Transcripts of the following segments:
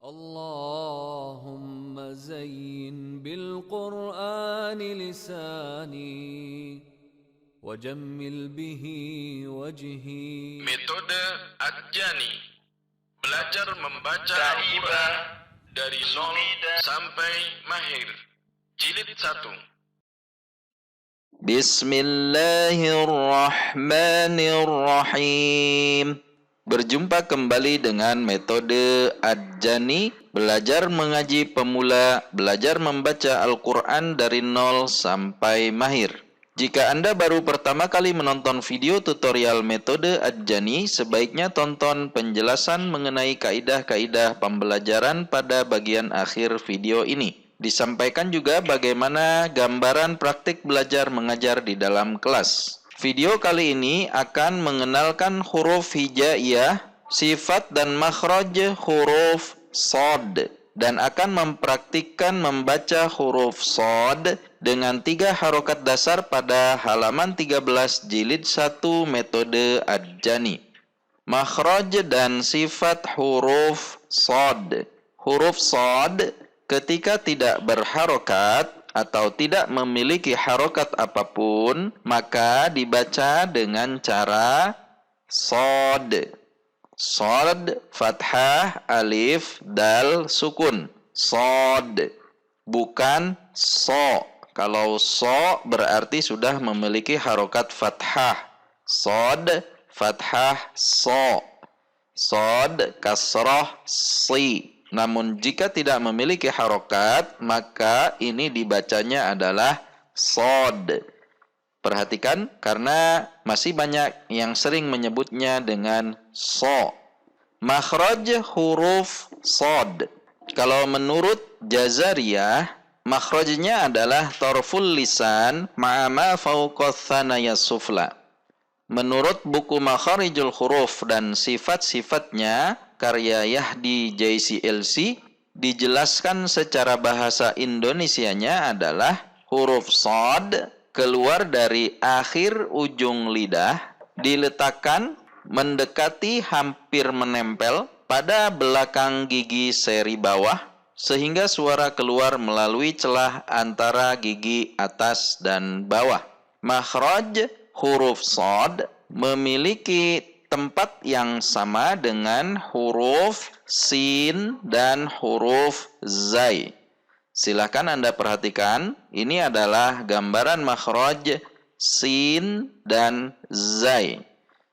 اللهم زين بالقرآن لساني وجمل به وجهي. Metode Ad-Jani, belajar membaca Al-Quran dari nol sampai mahir. Jilid 1. Bismillahirrahmanirrahim. Berjumpa kembali dengan metode Ad-Jani, belajar mengaji pemula, belajar membaca Al-Quran dari nol sampai mahir. Jika Anda baru pertama kali menonton video tutorial metode Ad-Jani, sebaiknya tonton penjelasan mengenai kaidah-kaidah pembelajaran pada bagian akhir video ini. Disampaikan juga bagaimana gambaran praktik belajar mengajar di dalam kelas. Video kali ini akan mengenalkan huruf hijaiyah, sifat dan makhraj huruf shad, dan akan mempraktikkan membaca huruf shad dengan 3 harokat dasar pada halaman 13 jilid 1 metode Ad-Jani. Makhraj dan sifat huruf shad. Huruf shad ketika tidak berharokat atau tidak memiliki harokat apapun, maka dibaca dengan cara shad. Shad, fathah, alif, dal, sukun. Shad, bukan so. Kalau so berarti sudah memiliki harokat fathah. Shad, fathah, so. Shad, kasrah, si. Namun jika tidak memiliki harokat, maka ini dibacanya adalah shad. Perhatikan, karena masih banyak yang sering menyebutnya dengan so. Makhraj huruf shad. Kalau menurut Jazariyah, makhrajnya adalah torful lisan ma'ama fauqath thanaya sufla. Menurut buku Makharijul Huruf dan sifat-sifatnya, karya Yahdi Jaisi LC, dijelaskan secara bahasa Indonesianya adalah huruf shad keluar dari akhir ujung lidah, diletakkan mendekati hampir menempel pada belakang gigi seri bawah, sehingga suara keluar melalui celah antara gigi atas dan bawah. Makhraj huruf shad memiliki tempat yang sama dengan huruf sin dan huruf zai. Silakan Anda perhatikan, ini adalah gambaran makhraj sin dan zai.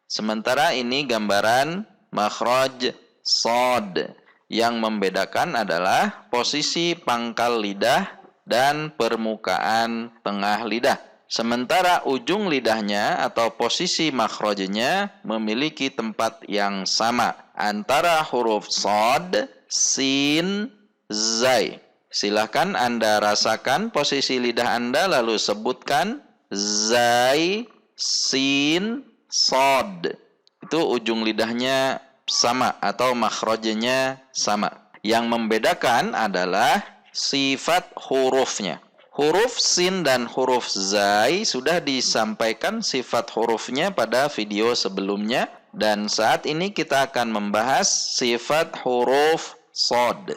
Sementara ini gambaran makhraj shad. Yang membedakan adalah posisi pangkal lidah dan permukaan tengah lidah. Sementara ujung lidahnya atau posisi makhrajnya memiliki tempat yang sama antara huruf shad, sin, zai. Silahkan Anda rasakan posisi lidah Anda lalu sebutkan zai, sin, shad. Itu ujung lidahnya sama atau makhrajnya sama. Yang membedakan adalah sifat hurufnya. Huruf sin dan huruf zai sudah disampaikan sifat hurufnya pada video sebelumnya, dan saat ini kita akan membahas sifat huruf shad.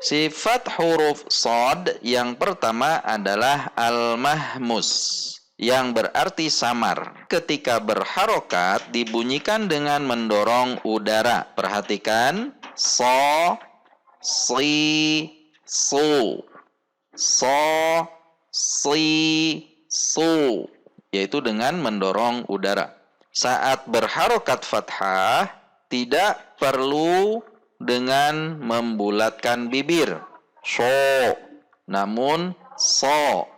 Sifat huruf shad yang pertama adalah al-mahmus, yang berarti samar. Ketika berharokat dibunyikan dengan mendorong udara. Perhatikan, so, si, su. So, si, su, yaitu dengan mendorong udara. Saat berharokat fathah, tidak perlu dengan membulatkan bibir, so, namun so,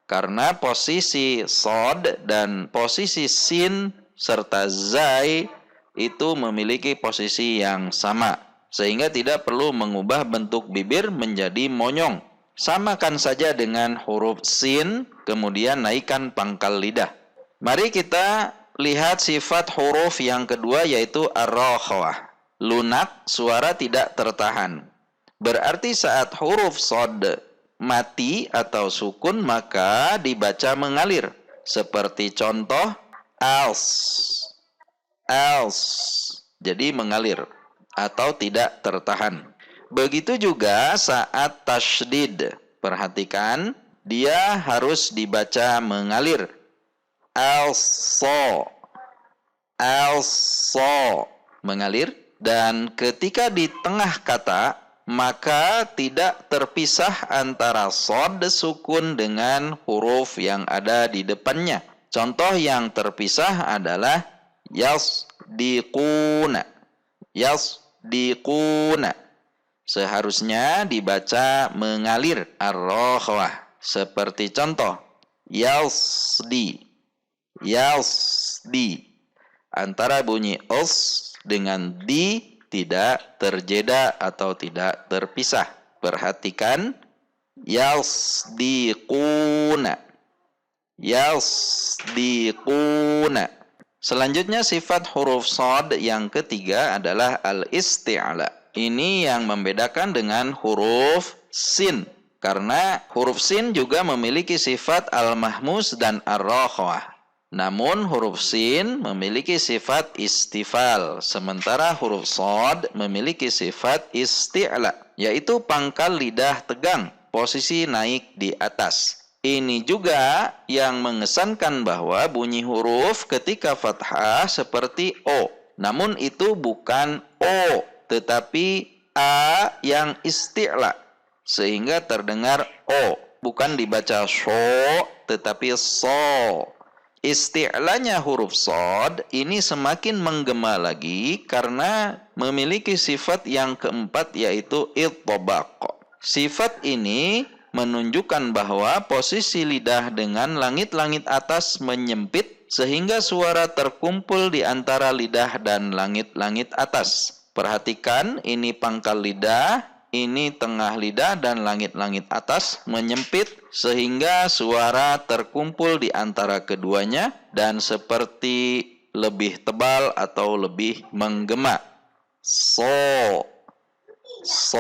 karena posisi shad dan posisi sin serta zai itu memiliki posisi yang sama, sehingga tidak perlu mengubah bentuk bibir menjadi monyong. Samakan saja dengan huruf sin, kemudian naikkan pangkal lidah. Mari kita lihat sifat huruf yang kedua, yaitu ar-rakhawah. Lunak, suara tidak tertahan. Berarti saat huruf shad mati atau sukun, maka dibaca mengalir. Seperti contoh, else. Jadi mengalir atau tidak tertahan. Begitu juga saat tasydid. Perhatikan, dia harus dibaca mengalir. Al-so, al-so, mengalir. Dan ketika di tengah kata, maka tidak terpisah antara sod sukun dengan huruf yang ada di depannya. Contoh yang terpisah adalah yasdiquna. Yasdiquna. Seharusnya dibaca mengalir ar-rokhwah. Seperti contoh, yasdi. Yasdi. Antara bunyi os dengan di tidak terjeda atau tidak terpisah. Perhatikan, yasdiquna. Yasdiquna. Selanjutnya sifat huruf shad yang ketiga adalah al-isti'la. Ini yang membedakan dengan huruf sin. Karena huruf sin juga memiliki sifat al-mahmus dan ar-rokhwah. Namun huruf sin memiliki sifat istifal, sementara huruf shad memiliki sifat isti'la, yaitu pangkal lidah tegang, posisi naik di atas. Ini juga yang mengesankan bahwa bunyi huruf ketika fathah seperti O. Namun itu bukan O, tetapi A yang isti'la, sehingga terdengar O. Bukan dibaca sho, tetapi so. Isti'lanya huruf shad ini semakin menggema lagi karena memiliki sifat yang keempat, yaitu itbaq. Sifat ini menunjukkan bahwa posisi lidah dengan langit-langit atas menyempit sehingga suara terkumpul di antara lidah dan langit-langit atas. Perhatikan, ini pangkal lidah, ini tengah lidah, dan langit-langit atas menyempit sehingga suara terkumpul di antara keduanya dan seperti lebih tebal atau lebih menggema. So, so,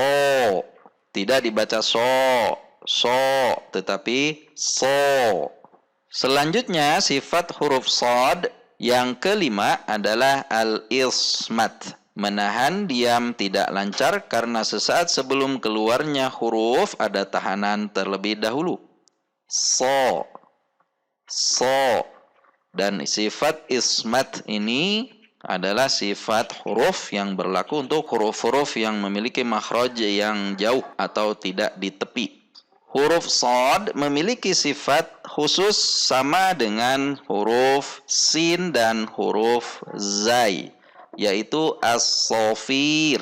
tidak dibaca so, tetapi so. Selanjutnya sifat huruf shad yang kelima adalah al-ismat. Menahan diam tidak lancar karena sesaat sebelum keluarnya huruf ada tahanan terlebih dahulu. So. Dan sifat ismat ini adalah sifat huruf yang berlaku untuk huruf-huruf yang memiliki makhraj yang jauh atau tidak di tepi. Huruf shad memiliki sifat khusus sama dengan huruf sin dan huruf zai, yaitu as-sofir,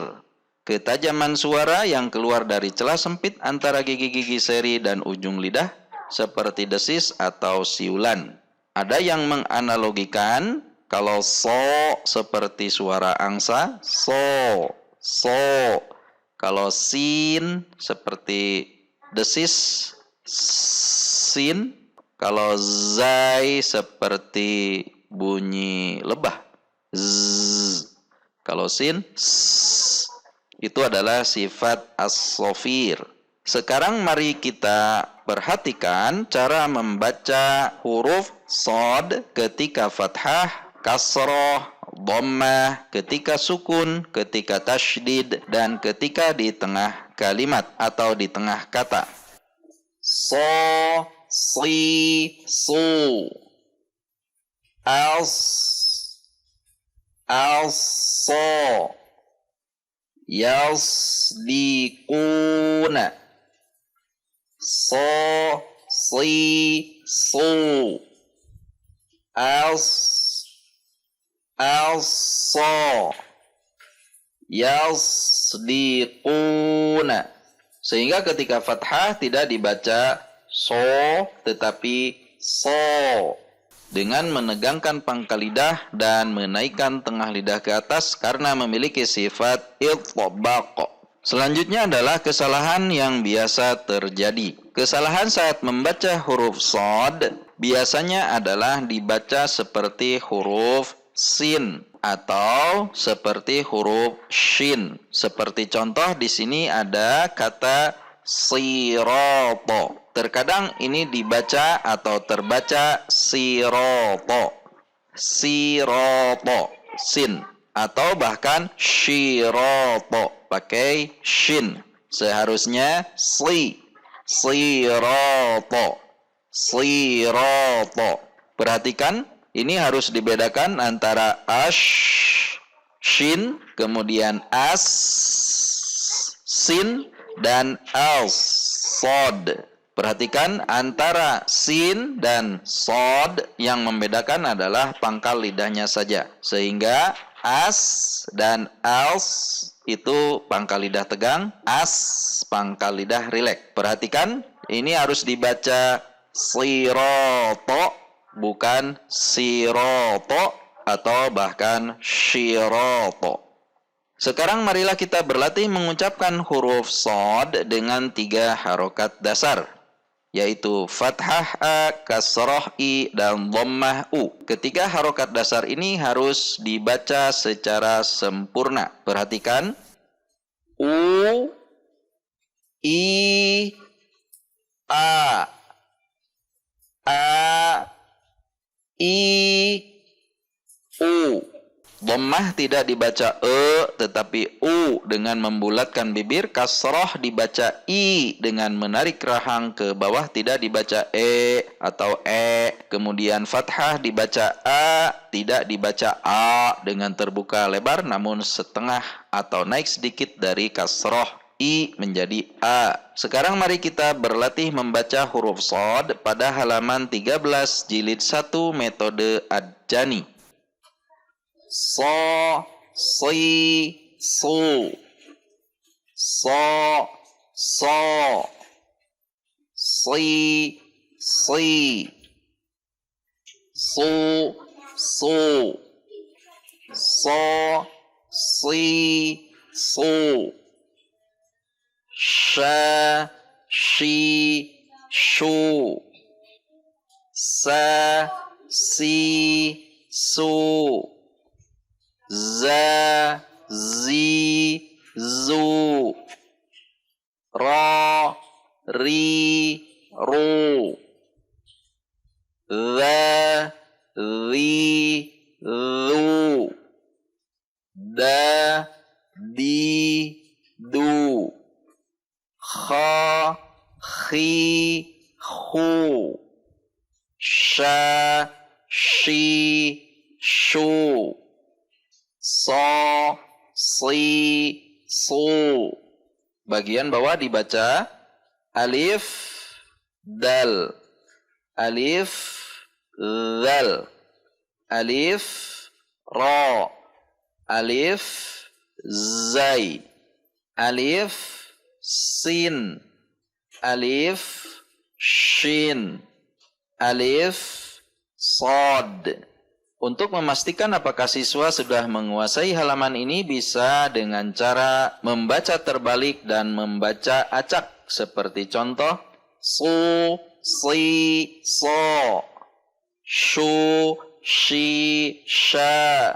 ketajaman suara yang keluar dari celah sempit antara gigi-gigi seri dan ujung lidah, seperti desis atau siulan. Ada yang menganalogikan kalau so seperti suara angsa, so. Kalau sin seperti desis, sin. Kalau zai seperti bunyi lebah, z. Kalau sin, s. Itu adalah sifat as-sofir. Sekarang mari kita perhatikan cara membaca huruf shad ketika fathah, kasroh, dhammah, ketika sukun, ketika tasydid, dan ketika di tengah kalimat atau di tengah kata. So, si, su. So, yasdiquna, so, si, su, so, yasdiquna. Sehingga ketika fathah tidak dibaca so, tetapi so, dengan menegangkan pangkal lidah dan menaikkan tengah lidah ke atas karena memiliki sifat itbaq. Selanjutnya adalah kesalahan yang biasa terjadi. Kesalahan saat membaca huruf shad biasanya adalah dibaca seperti huruf sin atau seperti huruf shin. Seperti contoh di sini ada kata sirato. Terkadang ini dibaca atau terbaca siroto, sin, atau bahkan shiroto. pakai shin. Seharusnya sirato. Sirato. Perhatikan, ini harus dibedakan antara shin, kemudian sin, dan sod. Perhatikan, antara sin dan sod yang membedakan adalah pangkal lidahnya saja. Sehingga dan itu pangkal lidah tegang, pangkal lidah rileks. Perhatikan, ini harus dibaca siroto, bukan siroto atau bahkan syiroto. Sekarang marilah kita berlatih mengucapkan huruf shad dengan 3 harokat dasar, yaitu fathah a, kasrah i, dan dhammah u. Ketiga harokat dasar ini harus dibaca secara sempurna. Perhatikan, u, i, a, i, u. Dhammah tidak dibaca tetapi u dengan membulatkan bibir. Kasrah dibaca i dengan menarik rahang ke bawah, tidak dibaca atau Kemudian fathah dibaca a, tidak dibaca a dengan terbuka lebar, namun setengah atau naik sedikit dari kasrah i menjadi a. Sekarang mari kita berlatih membaca huruf shad pada halaman 13 jilid 1 metode Ad-Jani. Si, su, so, si, su, si, sha, shi, shu, sa, si, su, za, zi, zu, ra, ri, ru, za, zi, zu, da, di, du, kha, khi, khu, sha, shi, shu, so, si, su. Bagian bawah dibaca alif, dal, alif, dal, alif, ra, alif, zai, alif, sin, alif, shin, alif, sod. Untuk memastikan apakah siswa sudah menguasai halaman ini, bisa dengan cara membaca terbalik dan membaca acak. Seperti contoh, su, si, so, shu, shi, sha,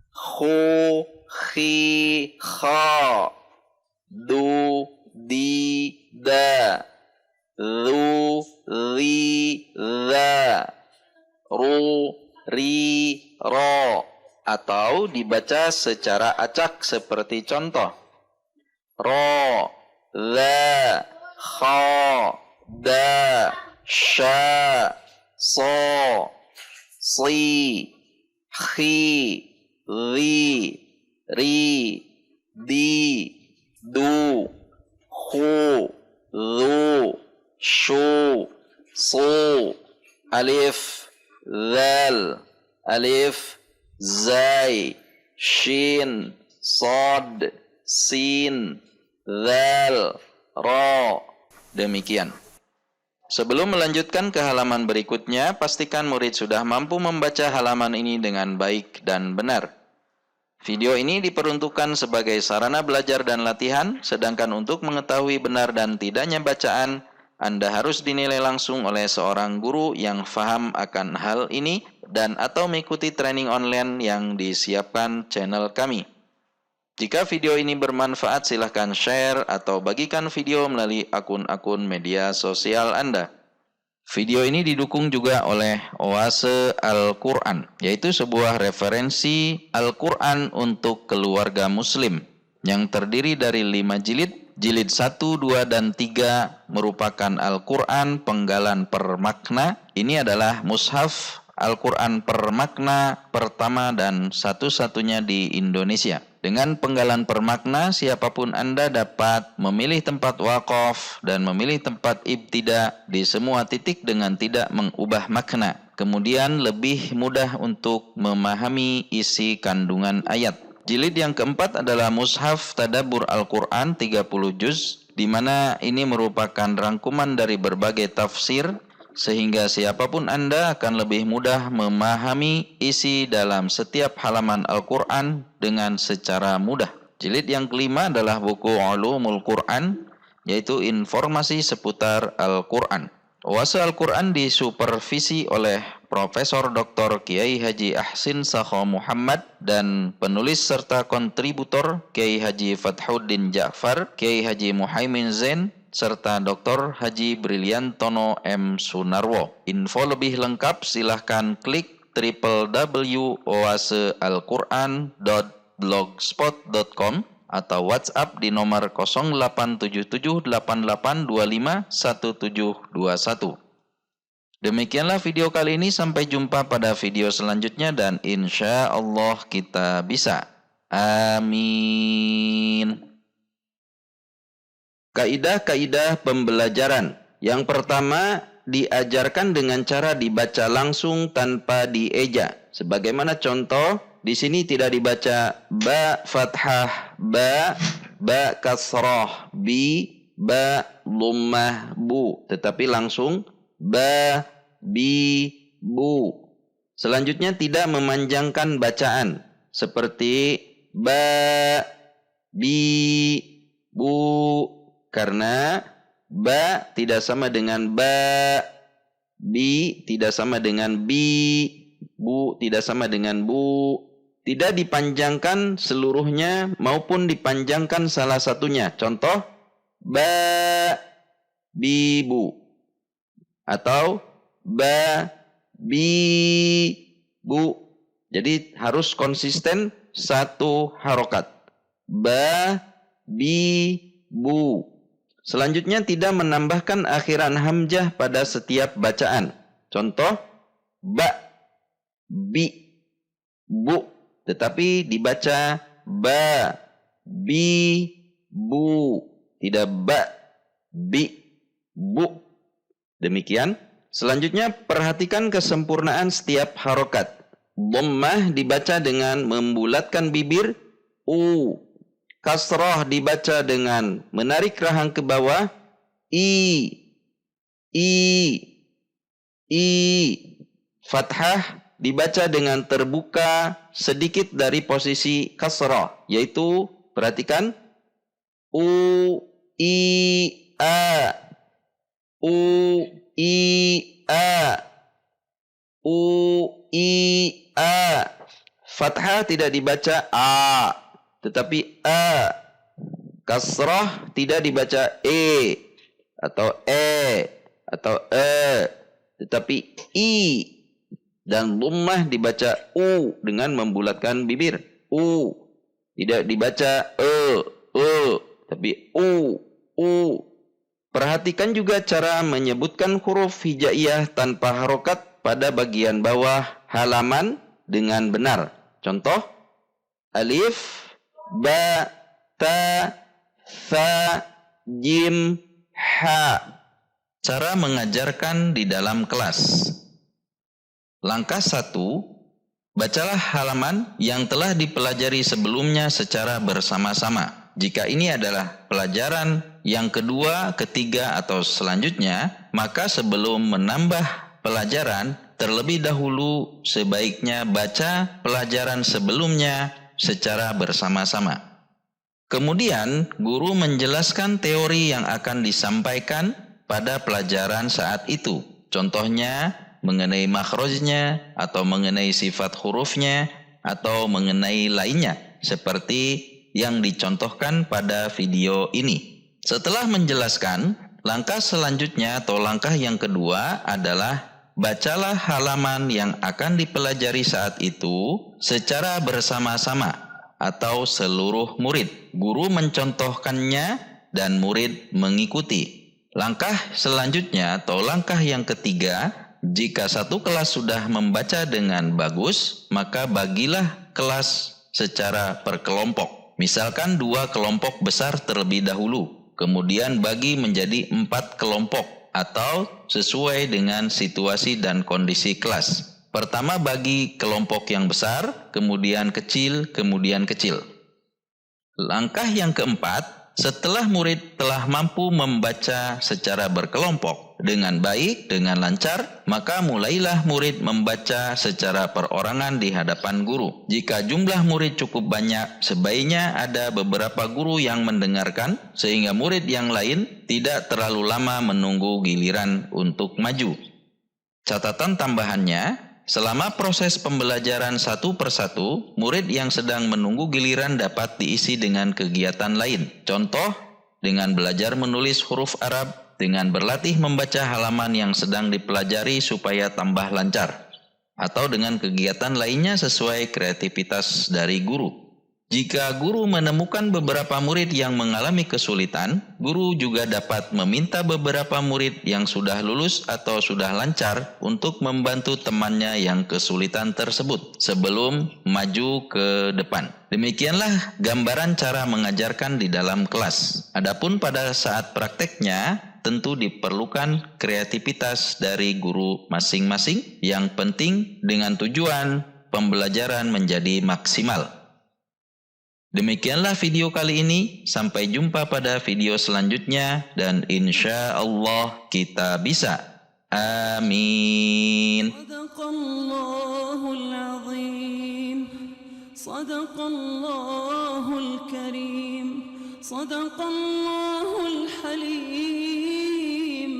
khu, khi, kha, du, di, da, zu, zi, za, ru, ri, ro, atau dibaca secara acak seperti contoh, ro, za, kha, da, sha, so, si, khi, ri, di, du, khu, zu, shu, su, alif, zal, alif, zai, shin, sod, sin, zal, ra. Demikian. Sebelum melanjutkan ke halaman berikutnya, pastikan murid sudah mampu membaca halaman ini dengan baik dan benar. Video ini diperuntukkan sebagai sarana belajar dan latihan, sedangkan untuk mengetahui benar dan tidaknya bacaan, Anda harus dinilai langsung oleh seorang guru yang faham akan hal ini dan atau mengikuti training online yang disiapkan channel kami. Jika video ini bermanfaat, silahkan share atau bagikan video melalui akun-akun media sosial Anda. Video ini didukung juga oleh Oase Al-Quran, yaitu sebuah referensi Al-Quran untuk keluarga muslim, yang terdiri dari 5 jilid. Jilid 1, 2, dan 3 merupakan Al-Quran penggalan per makna. Ini adalah mushaf Al-Quran per makna pertama dan satu-satunya di Indonesia. Dengan penggalan per makna, siapapun Anda dapat memilih tempat waqaf dan memilih tempat ibtida di semua titik dengan tidak mengubah makna. Kemudian lebih mudah untuk memahami isi kandungan ayat. Jilid yang keempat adalah Mushaf Tadabbur Al-Quran 30 juz, di mana ini merupakan rangkuman dari berbagai tafsir, sehingga siapapun Anda akan lebih mudah memahami isi dalam setiap halaman Al-Quran dengan secara mudah. Jilid yang kelima adalah buku Ulumul Quran, yaitu informasi seputar Al-Quran. Oase Al-Quran disupervisi oleh Profesor Dr. Kiai Haji Ahsin Sakho Muhammad dan penulis serta kontributor Kiai Haji Fathuddin Ja'far, Kiai Haji Muhaimin Zain, serta Dr. Haji Briliantono M. Sunarwo. Info lebih lengkap silahkan klik www.oasealquran.blogspot.com atau WhatsApp di nomor 087788251721. Demikianlah video kali ini, sampai jumpa pada video selanjutnya dan insya Allah kita bisa. Amin. Kaidah-kaidah pembelajaran. Yang pertama, diajarkan dengan cara dibaca langsung tanpa dieja. Sebagaimana contoh, di sini tidak dibaca ba fathah ba, ba kasrah bi, ba lummah bu, tetapi langsung ba bi bu. Selanjutnya tidak memanjangkan bacaan seperti ba bi bu, karena ba tidak sama dengan ba, bi tidak sama dengan bi, bu tidak sama dengan bu. Tidak dipanjangkan seluruhnya maupun dipanjangkan salah satunya. Contoh, ba bi bu atau ba bi bu. Jadi harus konsisten satu harokat. Ba bi bu. Selanjutnya tidak menambahkan akhiran hamzah pada setiap bacaan. Contoh, ba bi bu, tetapi dibaca ba bi bu, tidak ba bi bu. Demikian. Selanjutnya perhatikan kesempurnaan setiap harokat. Dhammah dibaca dengan membulatkan bibir u. Kasrah dibaca dengan menarik rahang ke bawah i. Fathah dibaca dengan terbuka sedikit dari posisi kasrah, yaitu perhatikan u i a, u i a, u i a. Fathah tidak dibaca a, tetapi a. Kasrah tidak dibaca e atau tetapi i. Dan dhammah dibaca u dengan membulatkan bibir. U. Tidak dibaca tapi u. Perhatikan juga cara menyebutkan huruf hijaiyah tanpa harokat pada bagian bawah halaman dengan benar. Contoh, alif, ba, ta, tha, jim, ha. Cara mengajarkan di dalam kelas. Langkah 1, bacalah halaman yang telah dipelajari sebelumnya secara bersama-sama. Jika ini adalah pelajaran yang kedua, ketiga, atau selanjutnya, maka sebelum menambah pelajaran, terlebih dahulu sebaiknya baca pelajaran sebelumnya secara bersama-sama. Kemudian, guru menjelaskan teori yang akan disampaikan pada pelajaran saat itu. Contohnya, mengenai makhrajnya, atau mengenai sifat hurufnya, atau mengenai lainnya, seperti yang dicontohkan pada video ini. Setelah menjelaskan, langkah selanjutnya atau langkah yang kedua adalah bacalah halaman yang akan dipelajari saat itu secara bersama-sama. atau seluruh murid. Guru mencontohkannya dan murid mengikuti. Langkah selanjutnya atau langkah yang ketiga, jika satu kelas sudah membaca dengan bagus, maka bagilah kelas secara per kelompok. Misalkan 2 kelompok besar terlebih dahulu, kemudian bagi menjadi 4 kelompok atau sesuai dengan situasi dan kondisi kelas. Pertama bagi kelompok yang besar, kemudian kecil, kemudian kecil. Langkah yang keempat, setelah murid telah mampu membaca secara berkelompok dengan baik, dengan lancar, maka mulailah murid membaca secara perorangan di hadapan guru. Jika jumlah murid cukup banyak, sebaiknya ada beberapa guru yang mendengarkan, sehingga murid yang lain tidak terlalu lama menunggu giliran untuk maju. Catatan tambahannya, selama proses pembelajaran satu persatu, murid yang sedang menunggu giliran dapat diisi dengan kegiatan lain. Contoh, dengan belajar menulis huruf Arab, dengan berlatih membaca halaman yang sedang dipelajari supaya tambah lancar, atau dengan kegiatan lainnya sesuai kreativitas dari guru. Jika guru menemukan beberapa murid yang mengalami kesulitan, guru juga dapat meminta beberapa murid yang sudah lulus atau sudah lancar untuk membantu temannya yang kesulitan tersebut sebelum maju ke depan. Demikianlah gambaran cara mengajarkan di dalam kelas. Adapun pada saat prakteknya, tentu diperlukan kreativitas dari guru masing-masing yang penting dengan tujuan pembelajaran menjadi maksimal. Demikianlah video kali ini, sampai jumpa pada video selanjutnya dan insya Allah kita bisa. Amin. Sadaqallahul azim, sadaqallahul karim, sadaqallahul halim,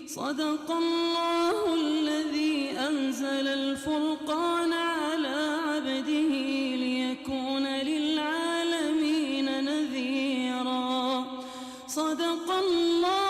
sadaqallahul ladzi anzalal furqana ala abdihi liyakuna lil'alamin nadhira. Sadaqallah.